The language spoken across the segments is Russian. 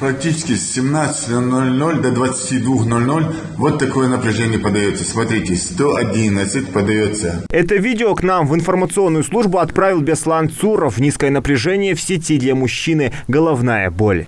Практически с 17:00 до 22:00 вот такое напряжение подается. Смотрите, 111 подается. Это видео к нам в информационную службу отправил Беслан Цуров. Низкое напряжение в сети для мужчины. Головная боль.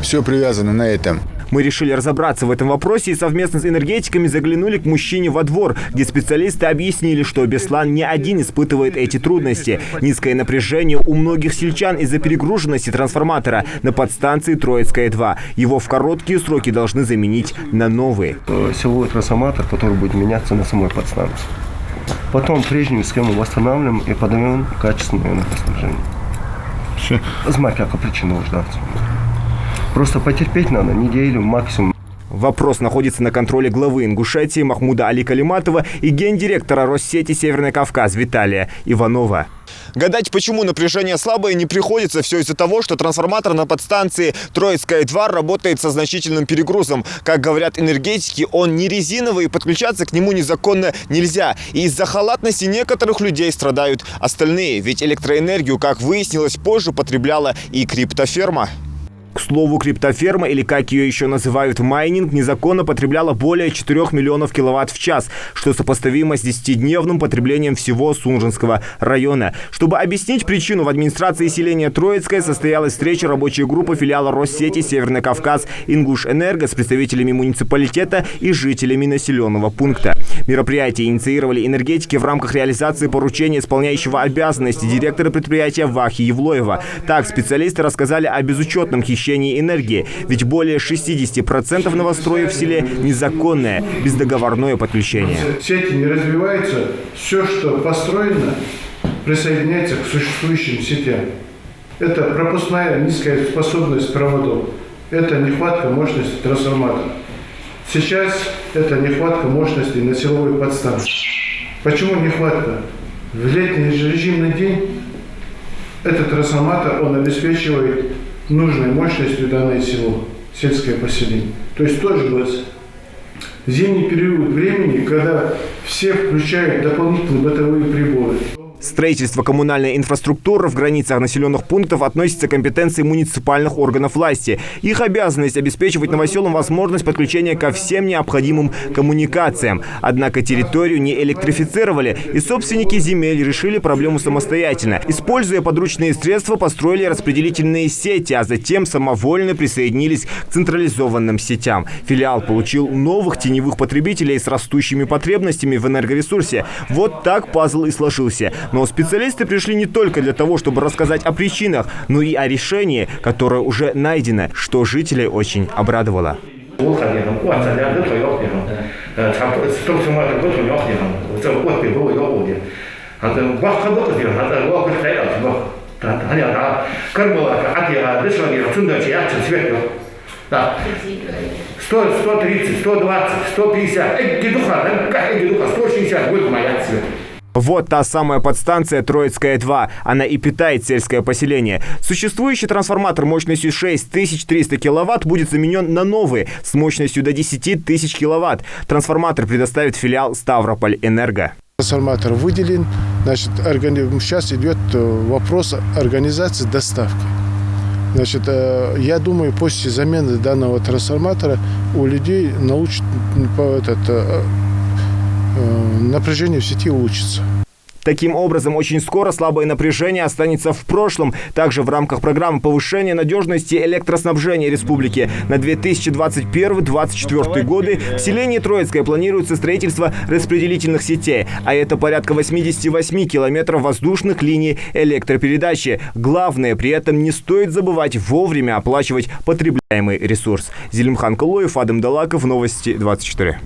Все привязано на этом. Мы решили разобраться в этом вопросе и совместно с энергетиками заглянули к мужчине во двор, где специалисты объяснили, что Беслан не один испытывает эти трудности. Низкое напряжение у многих сельчан из-за перегруженности трансформатора на подстанции Троицкая-2. Его в короткие сроки должны заменить на новые. Силовой трансформатор, который будет меняться на самой подстанции. Потом прежнюю схему восстанавливаем и подаем качественное энергоснабжение. Знать, какая причина нуждаться. Просто потерпеть надо неделю максимум. Вопрос находится на контроле главы Ингушетии Махмуда Али Калиматова и гендиректора Россети Северный Кавказ Виталия Иванова. Гадать, почему напряжение слабое, не приходится. Все из-за того, что трансформатор на подстанции Троицкая-2 работает со значительным перегрузом. Как говорят энергетики, он не резиновый, и подключаться к нему незаконно нельзя. И из-за халатности некоторых людей страдают остальные. Ведь электроэнергию, как выяснилось позже, потребляла и криптоферма. К слову, криптоферма, или как ее еще называют майнинг, незаконно потребляла более 4 миллионов киловатт в час, что сопоставимо с 10-дневным потреблением всего Сунжинского района. Чтобы объяснить причину, в администрации селения Троицкое состоялась встреча рабочей группы филиала Россети Северный Кавказ Ингушэнерго с представителями муниципалитета и жителями населенного пункта. Мероприятие инициировали энергетики в рамках реализации поручения исполняющего обязанности директора предприятия Вахи Евлоева. Так, специалисты рассказали о безучетном хищении энергии, ведь более 60% новостроев в селе незаконное, бездоговорное подключение. Сети не развиваются, все, что построено, присоединяется к существующим сетям. Это пропускная низкая способность проводов, это нехватка мощности трансформатора. Сейчас это нехватка мощности на силовой подстанции. Почему нехватка? В летний режимный день этот трансформатор, он обеспечивает нужной мощностью данное село, сельское поселение. То есть тоже в зимний период времени, когда все включают дополнительные бытовые приборы. Строительство коммунальной инфраструктуры в границах населенных пунктов относится к компетенции муниципальных органов власти. Их обязанность обеспечивать новоселам возможность подключения ко всем необходимым коммуникациям. Однако территорию не электрифицировали, и собственники земель решили проблему самостоятельно. Используя подручные средства, построили распределительные сети, а затем самовольно присоединились к централизованным сетям. Филиал получил новых теневых потребителей с растущими потребностями в энергоресурсе. Вот так пазл и сложился. Но специалисты пришли не только для того, чтобы рассказать о причинах, но и о решении, которое уже найдено, что жителей очень обрадовало. Да. 100, 130, 120, 150, 160 будет моя цвет. Вот та самая подстанция Троицкая-2. Она и питает сельское поселение. Существующий трансформатор мощностью 6300 киловатт будет заменен на новый с мощностью до 10 тысяч киловатт. Трансформатор предоставит филиал Ставрополь-Энерго. Трансформатор выделен. Значит, сейчас идет вопрос организации доставки. Значит, я думаю, после замены данного трансформатора у людей напряжение в сети улучшится. Таким образом, очень скоро слабое напряжение останется в прошлом. Также в рамках программы повышения надежности электроснабжения республики на 2021-2024 годы в селении Троицкое планируется строительство распределительных сетей, а это порядка 88 километров воздушных линий электропередачи. Главное, при этом не стоит забывать вовремя оплачивать потребляемый ресурс. Зелимхан Калоев, Адам Далаков, Новости 24.